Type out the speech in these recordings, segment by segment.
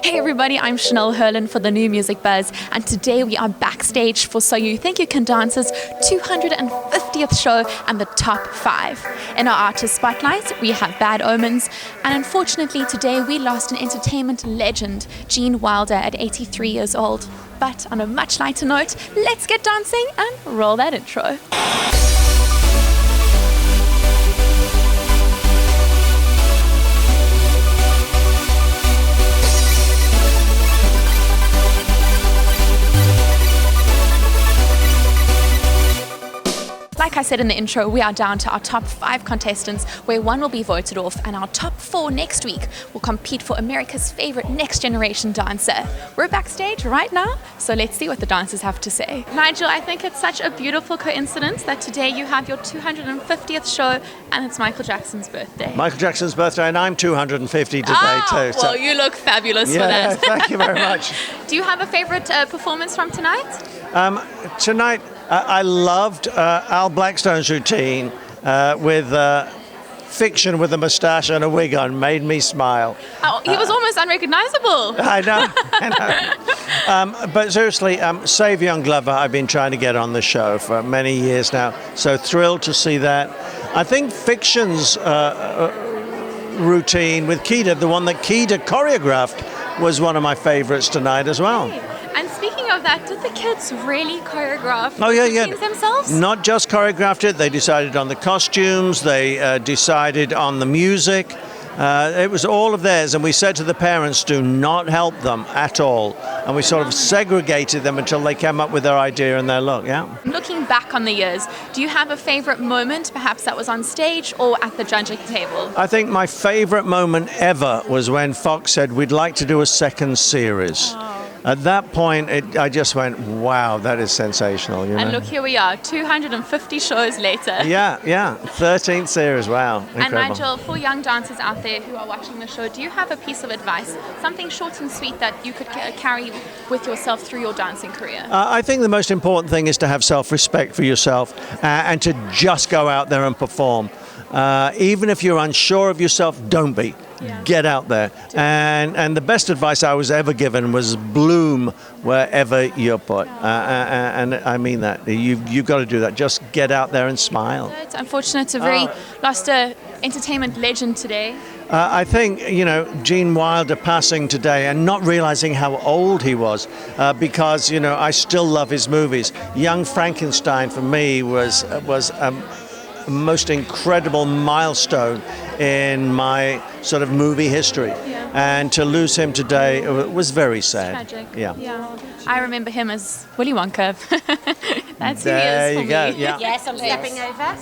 Hey everybody, I'm Chanel Herlin for the New Music Buzz, and today we are backstage for So You Think You Can Dance's 250th show and the top 5. In our artist spotlight, we have Bad Omens, and unfortunately today we lost an entertainment legend, Gene Wilder, at 83 years old. But on a much lighter note, let's get dancing and roll that intro. Like I said in the intro, we are down to our top 5 contestants, where one will be voted off, and our top 4 next week will compete for America's favorite next generation dancer. We're backstage right now, so let's see what the dancers have to say. Nigel, I think it's such a beautiful coincidence that today you have your 250th show and it's Michael Jackson's birthday. Michael Jackson's birthday, and I'm 250 today too. Well, you look fabulous for that. Thank you very much. Do you have a favorite performance from tonight? Tonight, I loved Al Blackstone's routine with Fiction with a moustache and a wig on. Made me smile. Oh, he was almost unrecognizable. I know. But seriously, Save Young Glover, I've been trying to get on the show for many years now. So thrilled to see that. I think Fiction's routine with Keita, the one that Keita choreographed, was one of my favorites tonight as well. Hey. And speaking of that, did the kids really choreograph routines themselves? Not just choreographed it, they decided on the costumes, they decided on the music. It was all of theirs, and we said to the parents, do not help them at all. And we sort of segregated them until they came up with their idea and their look, yeah. Looking back on the years, do you have a favorite moment, perhaps that was on stage or at the judging table? I think my favorite moment ever was when Fox said, we'd like to do a second series. Oh. At that point, I just went, wow, that is sensational. You know? And look, here we are, 250 shows later. Yeah, 13th series, wow, incredible. And Nigel, for young dancers out there who are watching the show, do you have a piece of advice, something short and sweet that you could carry with yourself through your dancing career? I think the most important thing is to have self-respect for yourself and to just go out there and perform. Even if you're unsure of yourself, don't be. Yeah. Get out there. And the best advice I was ever given was bloom wherever you're put. And I mean that. You've got to do that. Just get out there and smile. It's unfortunate to lost a entertainment legend today. I think, Gene Wilder passing today and not realizing how old he was because, I still love his movies. Young Frankenstein for me was most incredible milestone in my sort of movie history. Yeah. And to lose him today was very sad. Tragic. Yeah. I remember him as Willy Wonka. That's who he is for me. There you go. Yeah. Yes, I'm stepping over.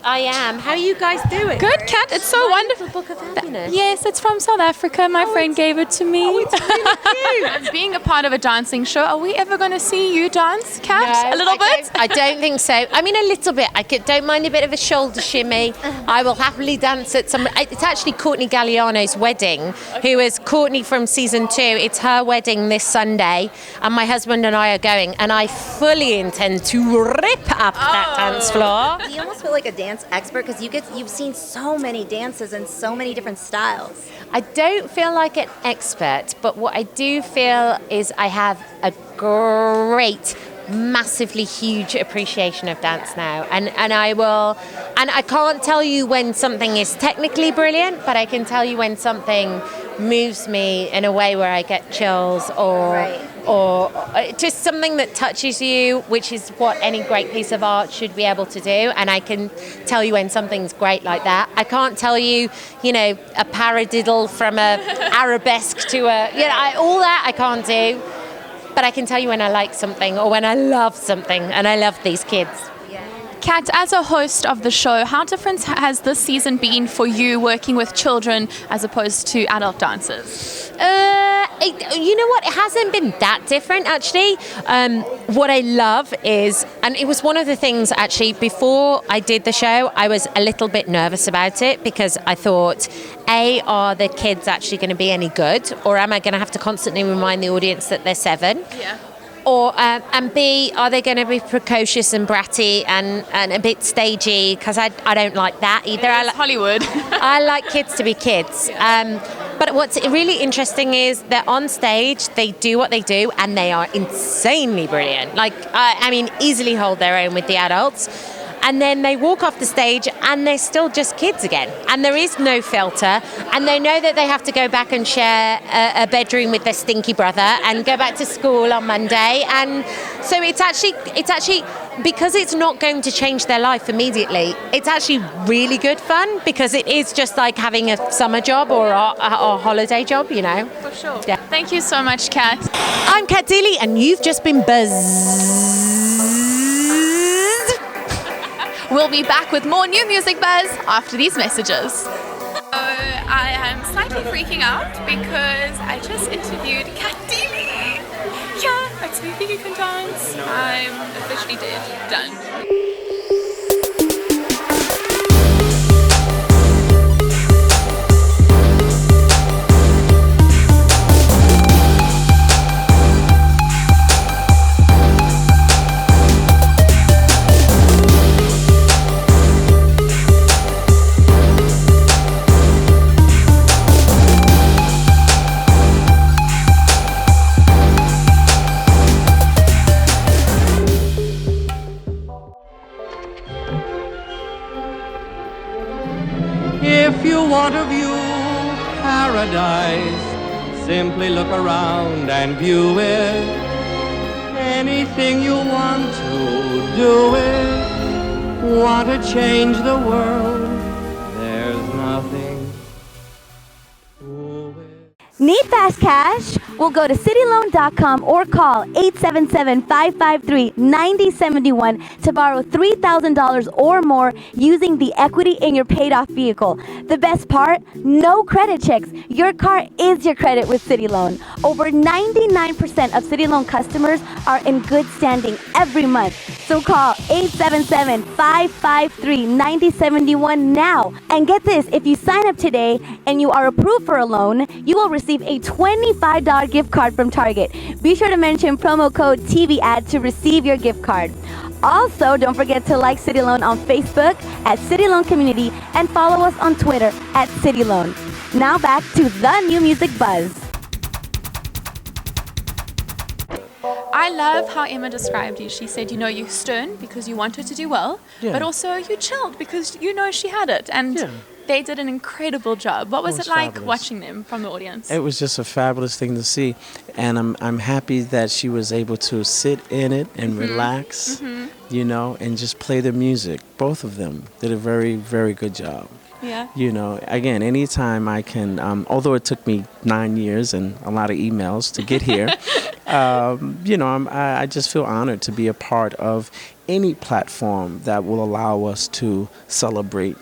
I am. How are you guys doing? Good, Kat. It's so wonderful. Book of Happiness. Yes, it's from South Africa. My friend gave it to me. Oh, it's really cute. Being a part of a dancing show, are we ever going to see you dance, Kat? No, a little bit? I don't think so. I mean, a little bit. Don't mind a bit of a shoulder shimmy. I will happily dance at some. It's actually Courtney Galliano's wedding, who is Courtney from season 2. It's her wedding this Sunday, and my husband and I are going, and I fully intend to rip up that dance floor. You almost feel like a dance expert because you've seen so many dances and so many different styles. I don't feel like an expert, but what I do feel is I have a great, massively huge appreciation of dance now, and I can't tell you when something is technically brilliant, but I can tell you when something moves me in a way where I get chills or just something that touches you, which is what any great piece of art should be able to do. And I can tell you when something's great like that. I can't tell you, a paradiddle from a arabesque to all that I can't do. But I can tell you when I like something or when I love something, and I love these kids. Kat, as a host of the show, how different has this season been for you working with children as opposed to adult dancers? You know what? It hasn't been that different, actually. What I love is, and it was one of the things, actually, before I did the show, I was a little bit nervous about it because I thought, A, are the kids actually going to be any good? Or am I going to have to constantly remind the audience that they're 7? Yeah. Or and B, are they going to be precocious and bratty and a bit stagey? Because I don't like that either. Hollywood. I like kids to be kids. But what's really interesting is they're on stage, they do what they do, and they are insanely brilliant. Like, I mean, easily hold their own with the adults. And then they walk off the stage and they're still just kids again. And there is no filter. And they know that they have to go back and share a bedroom with their stinky brother and go back to school on Monday. And so it's actually, because it's not going to change their life immediately, it's actually really good fun, because it is just like having a summer job or a holiday job, you know. For sure. Yeah. Thank you so much, Kat. I'm Kat Deely and you've just been buzzed. We'll be back with more new music buzz after these messages. I am slightly freaking out because I just interviewed Kat Deely. Yeah, that's me. Think you can dance. I'm officially dead. Done. If you want to view paradise, simply look around and view it. Anything you want to do it. Want to change the world, there's nothing to it. Need fast cash? Well, go to cityloan.com or call 877-553-9071 to borrow $3,000 or more using the equity in your paid-off vehicle. The best part? No credit checks. Your car is your credit with City Loan. Over 99% of City Loan customers are in good standing every month. So call 877-553-9071 now. And get this, if you sign up today and you are approved for a loan, you will receive a $25 gift card from Target. Be sure to mention promo code TVAD to receive your gift card. Also, don't forget to like City Loan on Facebook at City Loan Community and follow us on Twitter at City Loan. Now back to the new music buzz. I love how Emma described you. She said, you know, you stern because you wanted to do well, but also you chilled because you know she had it. And they did an incredible job. What was it like watching them from the audience? It was just a fabulous thing to see. And I'm happy that she was able to sit in it and relax, you know, and just play the music. Both of them did a very, very good job. Yeah. You know, again, anytime I can, although it took me 9 years and a lot of emails to get here, you know, I just feel honored to be a part of any platform that will allow us to celebrate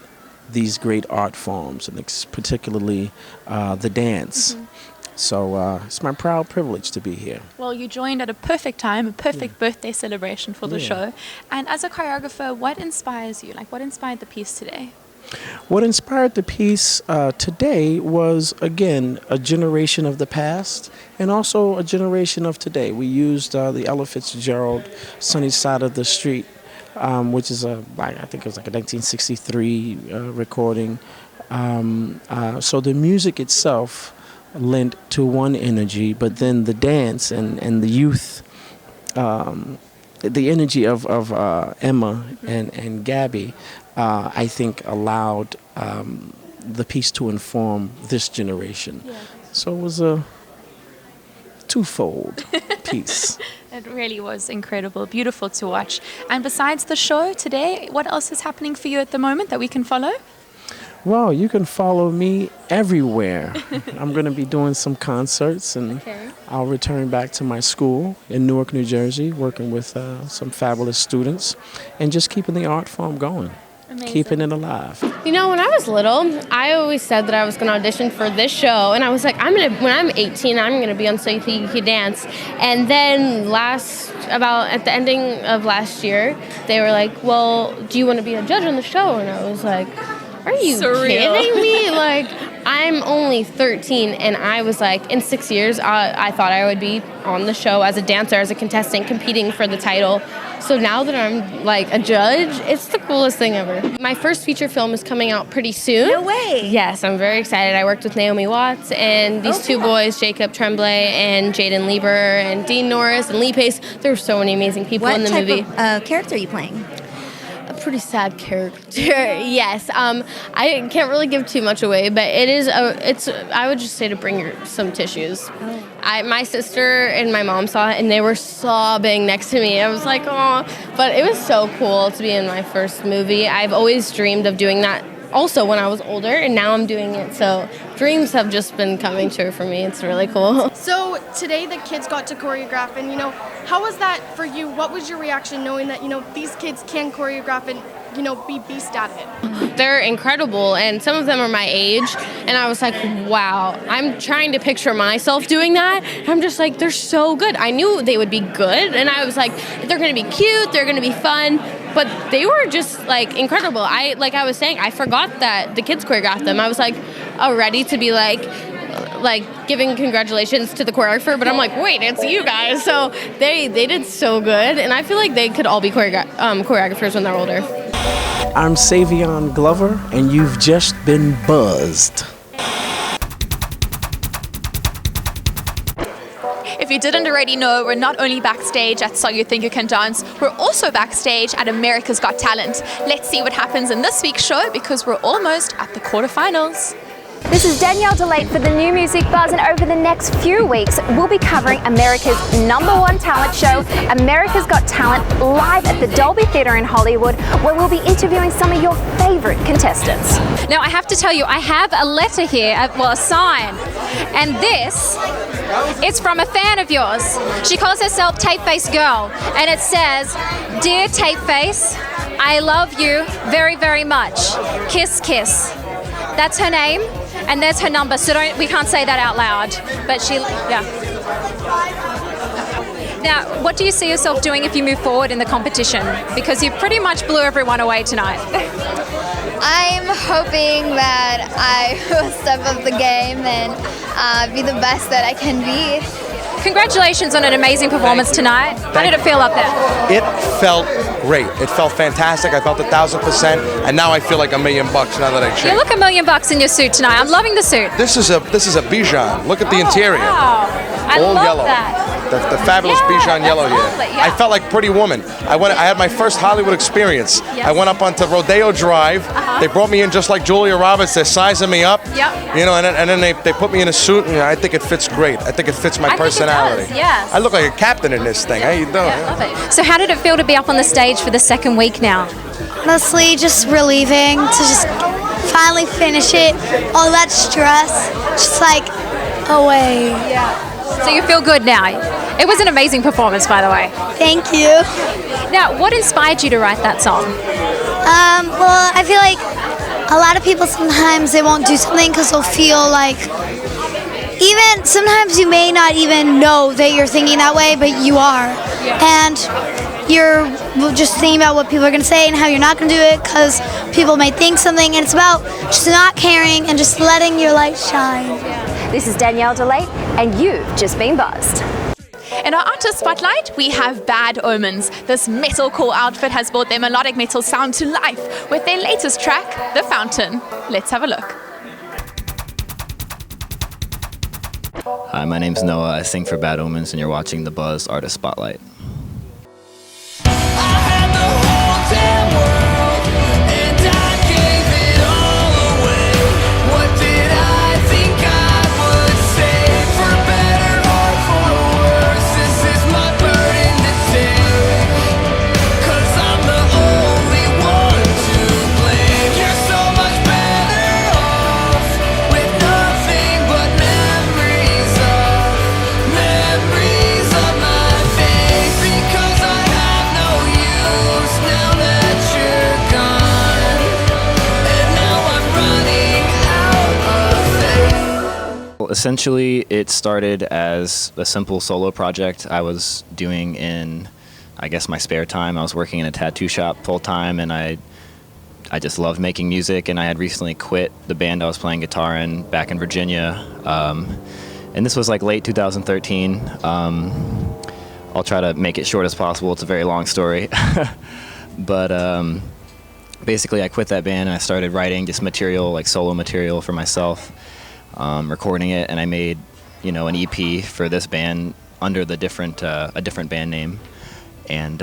these great art forms, and particularly the dance. So it's my proud privilege to be here. Well, you joined at a perfect time, a perfect birthday celebration for the show. And as a choreographer, what inspires you? Like, what inspired the piece today? What inspired the piece today was, again, a generation of the past and also a generation of today. We used the Ella Fitzgerald Sunny Side of the Street, which is I think it was like a 1963 recording. So the music itself lent to one energy, but then the dance and the youth, the energy of Emma and Gabby, I think allowed the piece to inform this generation. Yeah. So it was a twofold piece. It really was incredible, beautiful to watch. And besides the show today, what else is happening for you at the moment that we can follow? Well, you can follow me everywhere. I'm going to be doing some concerts, and I'll return back to my school in Newark, New Jersey, working with some fabulous students and just keeping the art form going. Amazing. Keeping it alive. You know, when I was little, I always said that I was going to audition for this show, and I was like, when I'm 18, I'm going to be on SYTYCD Dance. And then at the ending of last year, they were like, well, do you want to be a judge on the show? And I was like, are you kidding me? Like, I'm only 13, and I was like, in 6 years, I thought I would be on the show as a dancer, as a contestant, competing for the title. So now that I'm like a judge, it's the coolest thing ever. My first feature film is coming out pretty soon. No way. Yes, I'm very excited. I worked with Naomi Watts and these two boys, Jacob Tremblay and Jaden Lieber and Dean Norris and Lee Pace. There were so many amazing people in the movie. What type of character are you playing? A pretty sad character. Yes. I can't really give too much away, but I would just say to bring some tissues. My sister and my mom saw it, and they were sobbing next to me. I was like, oh, but it was so cool to be in my first movie. I've always dreamed of doing that also when I was older, and now I'm doing it. So dreams have just been coming true for me. It's really cool. So today the kids got to choreograph, and how was that for you? What was your reaction knowing that these kids can choreograph and be beast at it? They're incredible, and some of them are my age, and I was like, wow. I'm trying to picture myself doing that. I'm just like, they're so good. I knew they would be good, and I was like, they're going to be cute, they're going to be fun, but they were just like incredible. Like I was saying, I forgot that the kids choreographed them. I was like ready to be like giving congratulations to the choreographer, but I'm like, wait, it's you guys. So they did so good, and I feel like they could all be choreographers when they're older. I'm Savion Glover, and you've just been buzzed. If you didn't already know, we're not only backstage at So You Think You Can Dance, we're also backstage at America's Got Talent. Let's see what happens in this week's show, because we're almost at the quarterfinals. This is Danielle Delate for the New Music Buzz, and over the next few weeks, we'll be covering America's #1 talent show, America's Got Talent, live at the Dolby Theatre in Hollywood, where we'll be interviewing some of your favorite contestants. Now, I have to tell you, I have a letter here, a sign, and this, it's from a fan of yours. She calls herself Tape Face Girl, and it says, "Dear Tape Face, I love you very, very much. Kiss, kiss." That's her name, and there's her number, so we can't say that out loud, but yeah. Now, what do you see yourself doing if you move forward in the competition? Because you pretty much blew everyone away tonight. I'm hoping that I will step up the game and be the best that I can be. Congratulations on an amazing performance tonight. How did it feel up there? It felt great. It felt fantastic. I felt 1,000%, and now I feel like $1 million now that I changed. You look $1 million in your suit tonight. I'm loving the suit. This is a Bijan. Look at the interior. Wow. I All love yellow. that. The fabulous Bijan yellow here. lovely, yeah. I felt like Pretty Woman. I had my first Hollywood experience. Yes. I went up onto Rodeo Drive. They brought me in just like Julia Roberts. They're sizing me up. Yep. And then they put me in a suit, and I think it fits great. I think it fits my personality. Think it does, yes. I look like a captain in this thing. How you doing? Yeah, love it. So how did it feel to be up on the stage for the second week now? Honestly, just relieving to just finally finish it. All that stress, just like away. Yeah. So you feel good now? It was an amazing performance, by the way. Thank you. Now, what inspired you to write that song? Well, I feel like a lot of people sometimes they won't do something because they'll feel like, even sometimes you may not even know that you're thinking that way, but you are. Yeah. And you're just thinking about what people are going to say and how you're not going to do it because people may think something, and it's about just not caring and just letting your light shine. This is Danielle Delate, and you've just been buzzed. In our artist spotlight, we have Bad Omens. This metalcore outfit has brought their melodic metal sound to life with their latest track, The Fountain. Let's have a look. Hi, my name's Noah. I sing for Bad Omens, and you're watching The Buzz Artist Spotlight. Essentially, it started as a simple solo project I was doing in, I guess, my spare time. I was working in a tattoo shop full time, and I I just loved making music, and I had recently quit the band I was playing guitar in back in Virginia. And this was like late 2013. I'll try to make it short as possible. It's a very long story. But basically I quit that band and I started writing just material, like solo material for myself, recording it, and I made, you know, an EP for this band under the a different band name. And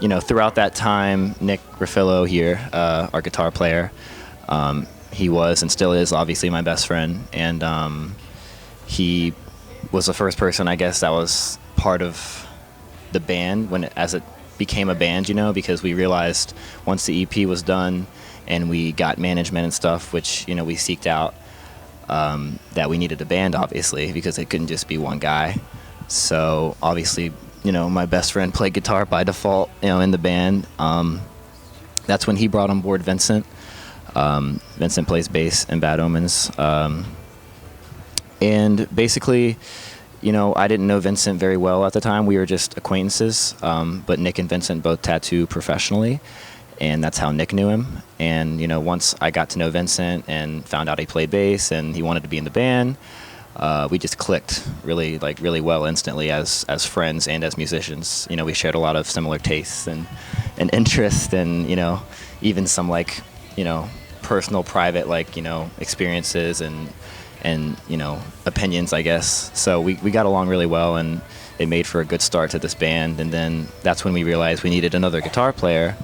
you know, throughout that time, Nick Raffillo here, our guitar player, he was and still is obviously my best friend, and he was the first person, I guess, that was part of the band as it became a band, you know, because we realized once the EP was done and we got management and stuff, which, you know, we seeked out, that we needed a band, obviously, because it couldn't just be one guy. So obviously, you know, my best friend played guitar by default, you know, in the band. That's when he brought on board Vincent. Vincent plays bass in Bad Omens. And basically, you know, I didn't know Vincent very well at the time. We were just acquaintances, but Nick and Vincent both tattoo professionally, and that's how Nick knew him. And, you know, once I got to know Vincent and found out he played bass and he wanted to be in the band, we just clicked really well instantly as friends and as musicians. You know, we shared a lot of similar tastes and interests, and, you know, even some, like, you know, personal, private, like, you know, experiences and you know, opinions, I guess. So we got along really well, and it made for a good start to this band. And then that's when we realized we needed another guitar player,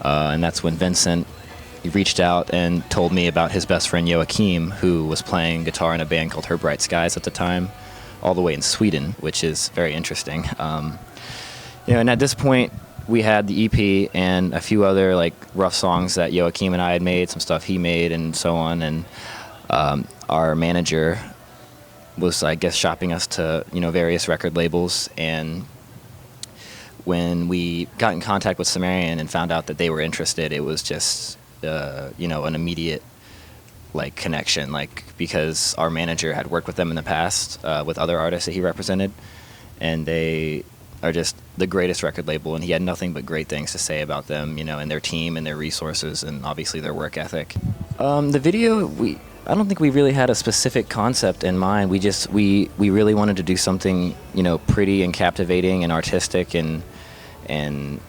and that's when Vincent reached out and told me about his best friend Joachim, who was playing guitar in a band called Her Bright Skies at the time, all the way in Sweden, which is very interesting. You know, and at this point we had the EP and a few other like rough songs that Joachim and I had made, some stuff he made, and so on. And our manager was, I guess, shopping us to, you know, various record labels, and when we got in contact with Sumerian and found out that they were interested, it was just, you know, an immediate, like, connection, like, because our manager had worked with them in the past with other artists that he represented, and they are just the greatest record label, and he had nothing but great things to say about them, you know, and their team and their resources and obviously their work ethic. The video, I don't think we really had a specific concept in mind. We really wanted to do something, you know, pretty and captivating and artistic and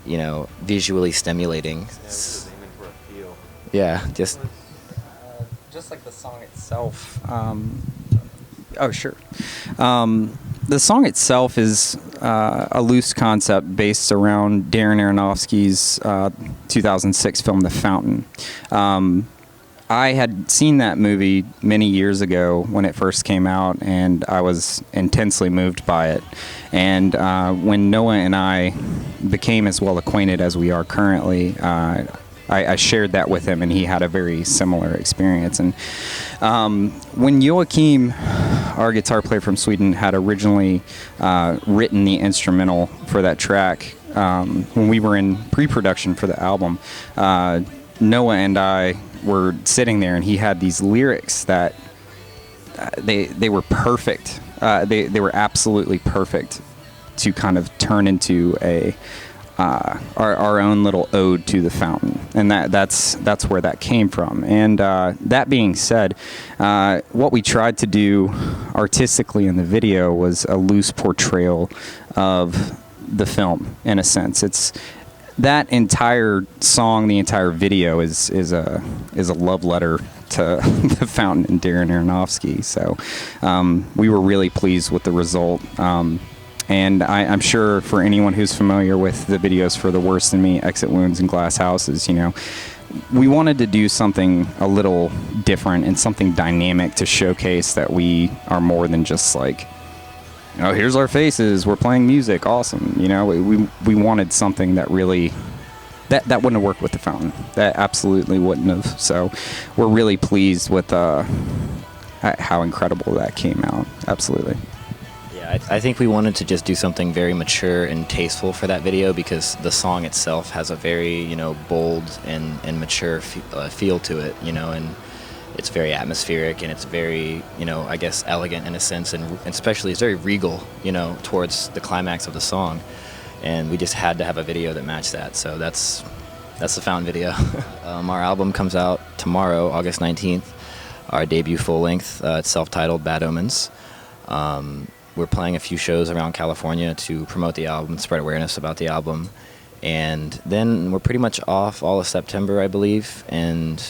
you know, visually stimulating. Yeah, just like the song itself. Oh, sure. The song itself is a loose concept based around Darren Aronofsky's 2006 film The Fountain. I had seen that movie many years ago when it first came out, and I was intensely moved by it. And when Noah and I became as well acquainted as we are currently, I shared that with him, and he had a very similar experience. And when Joachim, our guitar player from Sweden, had originally written the instrumental for that track, when we were in pre-production for the album, Noah and I were sitting there, and he had these lyrics that they were perfect. They were absolutely perfect to kind of turn into our own little ode to the fountain, and that's where that came from. And that being said, what we tried to do artistically in the video was a loose portrayal of the film. In a sense, it's that entire song, the entire video is a love letter to the fountain and Darren Aronofsky. So we were really pleased with the result. And I'm sure for anyone who's familiar with the videos for The Worst in Me, Exit Wounds, and Glass Houses, you know, we wanted to do something a little different and something dynamic to showcase that we are more than just like, you know, here's our faces, we're playing music, awesome. You know, we wanted something that really, that wouldn't have worked with the fountain. That absolutely wouldn't have. So we're really pleased with how incredible that came out. Absolutely. Yeah, I think we wanted to just do something very mature and tasteful for that video, because the song itself has a very, you know, bold and mature feel to it, you know, and it's very atmospheric, and it's very, you know, I guess elegant in a sense, and especially it's very regal, you know, towards the climax of the song. And we just had to have a video that matched that. So that's That's the fountain video. Our album comes out tomorrow, August 19th. Our debut full-length. It's self-titled Bad Omens. We're playing a few shows around California to promote the album, spread awareness about the album. And then we're pretty much off all of September, I believe. And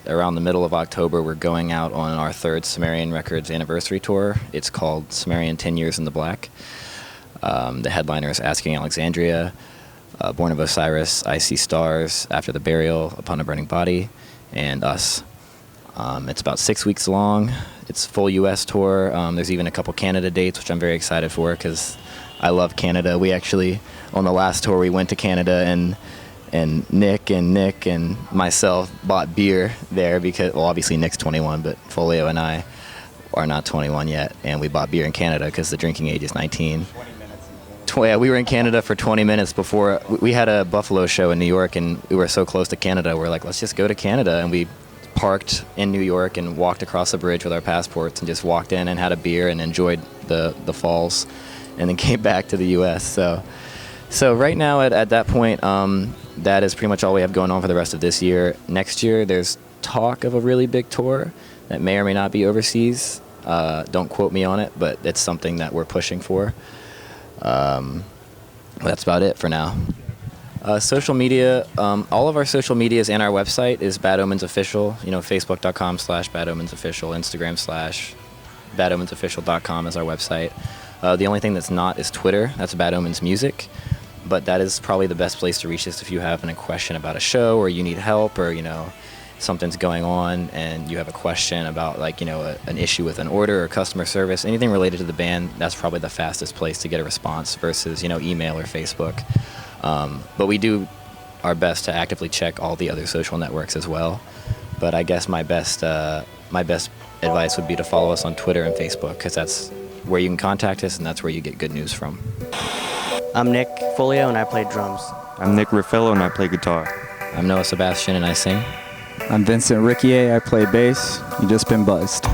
around the middle of October, we're going out on our third Sumerian Records anniversary tour. It's called Sumerian 10 Years in the Black. The headliner is Asking Alexandria, Born of Osiris, I See Stars, After the Burial, Upon a Burning Body, and us. It's about 6 weeks long. It's a full U.S. tour. There's even a couple Canada dates, which I'm very excited for because I love Canada. We actually, on the last tour, we went to Canada and Nick and myself bought beer there because, well, obviously Nick's 21, but Folio and I are not 21 yet, and we bought beer in Canada because the drinking age is 19. Yeah, we were in Canada for 20 minutes before we had a Buffalo show in New York, and we were so close to Canada. We're like, let's just go to Canada, and we parked in New York and walked across the bridge with our passports and just walked in and had a beer and enjoyed the falls, and then came back to the U.S. So right now at that point, that is pretty much all we have going on for the rest of this year. Next year, there's talk of a really big tour that may or may not be overseas. Don't quote me on it, but it's something that we're pushing for. That's about it for now. Social media, all of our social medias and our website is Bad Omens Official. Facebook.com/Bad Omens Official, Instagram/BadOmensOfficial.com is our website. The only thing that's not is Twitter. That's Bad Omens Music. But that is probably the best place to reach us if you have a question about a show, or you need help, or something's going on and you have a question about an issue with an order or customer service, anything related to the band. That's probably the fastest place to get a response versus email or Facebook. But we do our best to actively check all the other social networks as well. But I guess my best advice would be to follow us on Twitter and Facebook, because that's where you can contact us and that's where you get good news from. I'm Nick Folio and I play drums. I'm Nick Raffello and I play guitar. I'm Noah Sebastian and I sing. I'm Vincent Riccier, I play bass. You just been buzzed.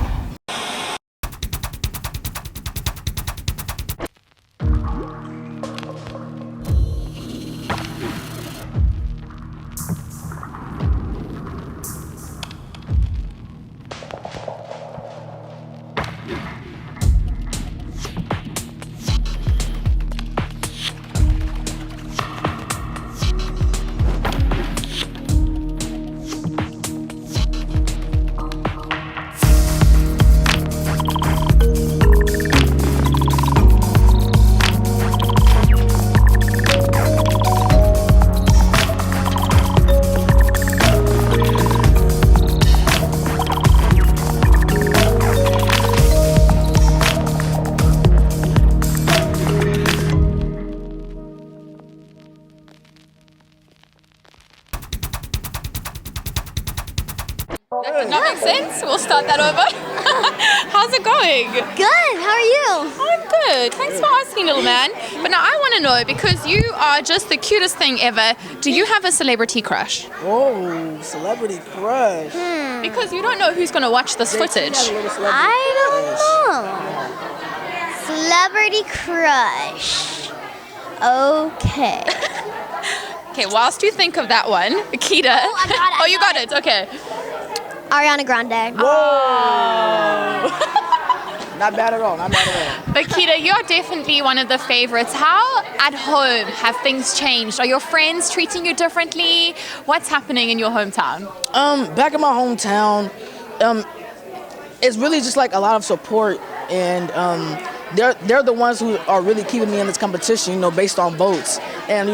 That did not make sense. We'll start that over. How's it going? Good. How are you? I'm good. Thanks for asking, little man. But now I want to know, because you are just the cutest thing ever, do you have a celebrity crush? Oh, celebrity crush. Because you don't know who's going to watch this footage. I don't know. Celebrity crush. Okay. Okay, whilst you think of that one, Akita. Oh, I got it. Oh, you got it. Okay. Ariana Grande. Whoa! Not bad at all. Not bad at all. But Kita, you're definitely one of the favorites. How at home have things changed? Are your friends treating you differently? What's happening in your hometown? Back in my hometown, it's really just like a lot of support, and they're the ones who are really keeping me in this competition, based on votes. And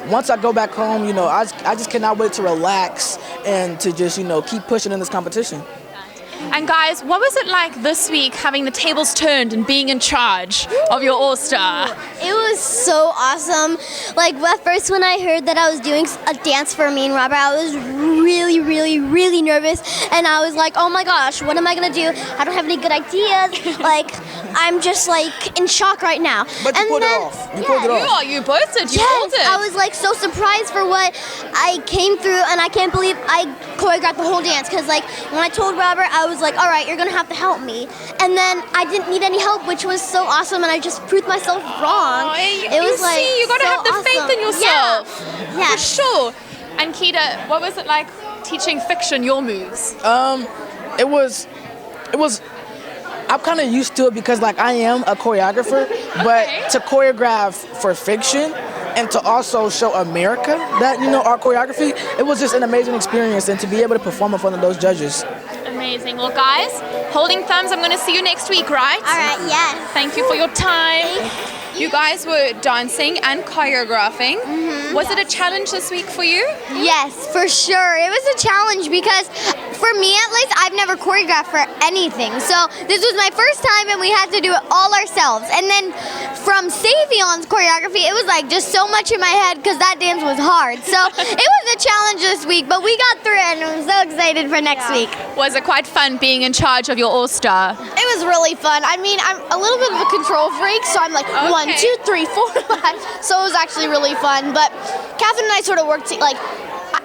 once I go back home, I just cannot wait to relax and to just keep pushing in this competition. And guys, what was it like this week, having the tables turned and being in charge of your All-Star? It was so awesome. Like, at first when I heard that I was doing a dance for me and Robert, I was really, really, really nervous. And I was like, oh my gosh, what am I going to do? I don't have any good ideas. Like, I'm just in shock right now. But you pulled it off. You pulled it off. You both did. You yes, pulled it. I was so surprised for what I came through, and I can't believe I choreographed the whole dance. Because when I told Robert, I was like, all right, you're going to have to help me. And then I didn't need any help, which was so awesome, and I just proved myself wrong. You got to have the faith in yourself. Yeah. For sure. And Keita, what was it like teaching fiction your moves? It was. I'm kind of used to it because like I am a choreographer, but to choreograph for fiction and to also show America that our choreography, it was just an amazing experience, and to be able to perform in front of those judges. Amazing. Well, guys, holding thumbs, I'm going to see you next week, right? All right, yes. Thank you for your time. You guys were dancing and choreographing. Was it a challenge this week for you? Yes, for sure. It was a challenge because for me at least, I've never choreographed for anything. So this was my first time and we had to do it all ourselves. And then from Savion's choreography, it was like just so much in my head because that dance was hard. So it was a challenge this week, but we got through it and I'm so excited for next week. Was it quite fun being in charge of your all-star? It was really fun. I mean, I'm a little bit of a control freak, so I'm like 1, 2, 3, 4, 5. So it was actually really fun. But Catherine and I sort of worked,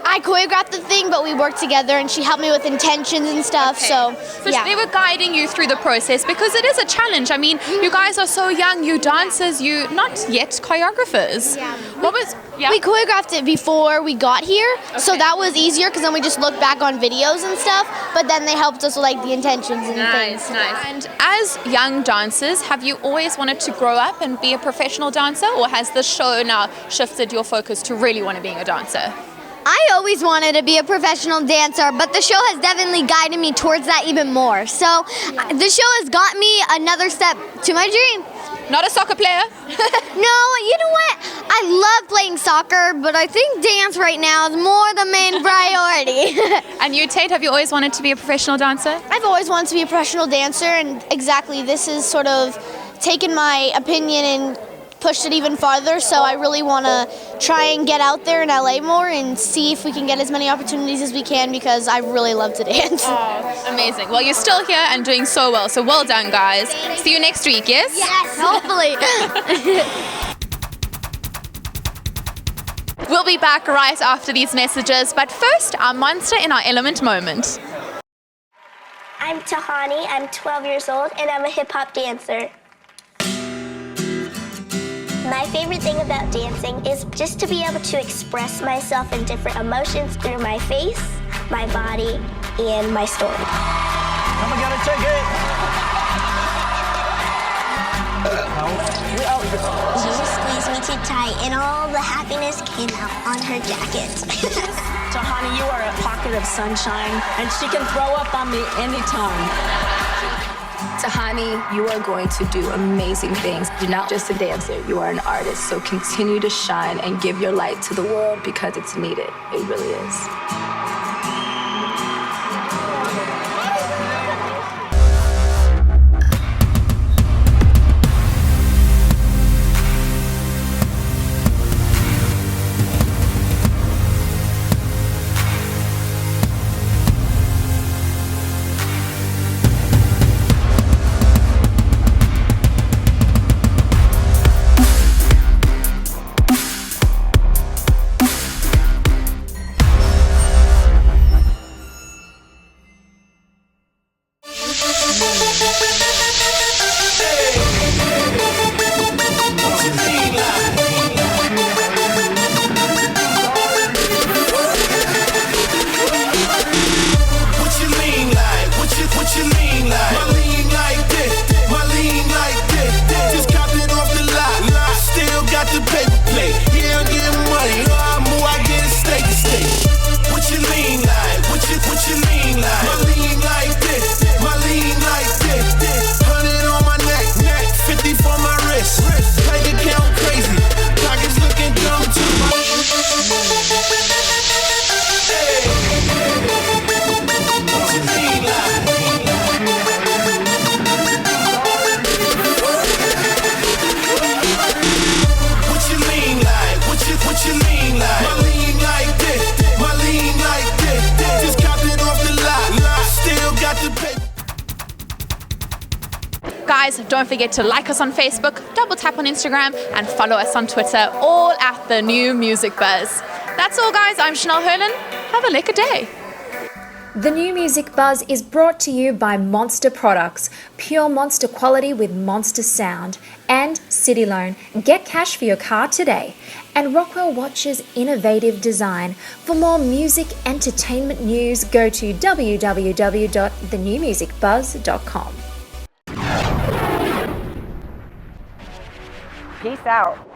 I choreographed the thing, but we worked together and she helped me with intentions and stuff. So yeah. They were guiding you through the process because it is a challenge. I mean, you guys are so young, you dancers, you not yet choreographers. Yeah. We choreographed it before we got here, so that was easier because then we just looked back on videos and stuff, but then they helped us with the intentions and things. Nice. And as young dancers, have you always wanted to grow up and be a professional dancer, or has the show now shifted your focus to really want to being a dancer? I always wanted to be a professional dancer, but the show has definitely guided me towards that even more. So the show has got me another step to my dream. Not a soccer player? No, you know what? I love playing soccer, but I think dance right now is more the main priority. And you, Tate, have you always wanted to be a professional dancer? I've always wanted to be a professional dancer, and exactly this has sort of taken my opinion and pushed it even farther, so I really want to try and get out there in LA more and see if we can get as many opportunities as we can because I really love to dance. Oh, amazing. Well, you're still here and doing so well, so well done, guys. See you next week, yes? Yes, hopefully. We'll be back right after these messages, but first, our Monster in Our Element moment. I'm Tahani, I'm 12 years old, and I'm a hip-hop dancer. My favorite thing about dancing is just to be able to express myself in different emotions through my face, my body, and my story. I'm gonna take it. She just squeezed me too tight, and all the happiness came out on her jacket. Tahani, you are a pocket of sunshine, and she can throw up on me anytime. Tahani, you are going to do amazing things. You're not just a dancer, you are an artist. So continue to shine and give your light to the world because it's needed. It really is. Guys, don't forget to like us on Facebook, double tap on Instagram, and follow us on Twitter, all at The New Music Buzz. That's all, guys. I'm Chanel Herlin. Have a lekker day. The New Music Buzz is brought to you by Monster Products, pure Monster quality with Monster sound, and City Loan. Get cash for your car today. and Rockwell Watch's innovative design. For more music entertainment news, go to www.thenewmusicbuzz.com. Peace out.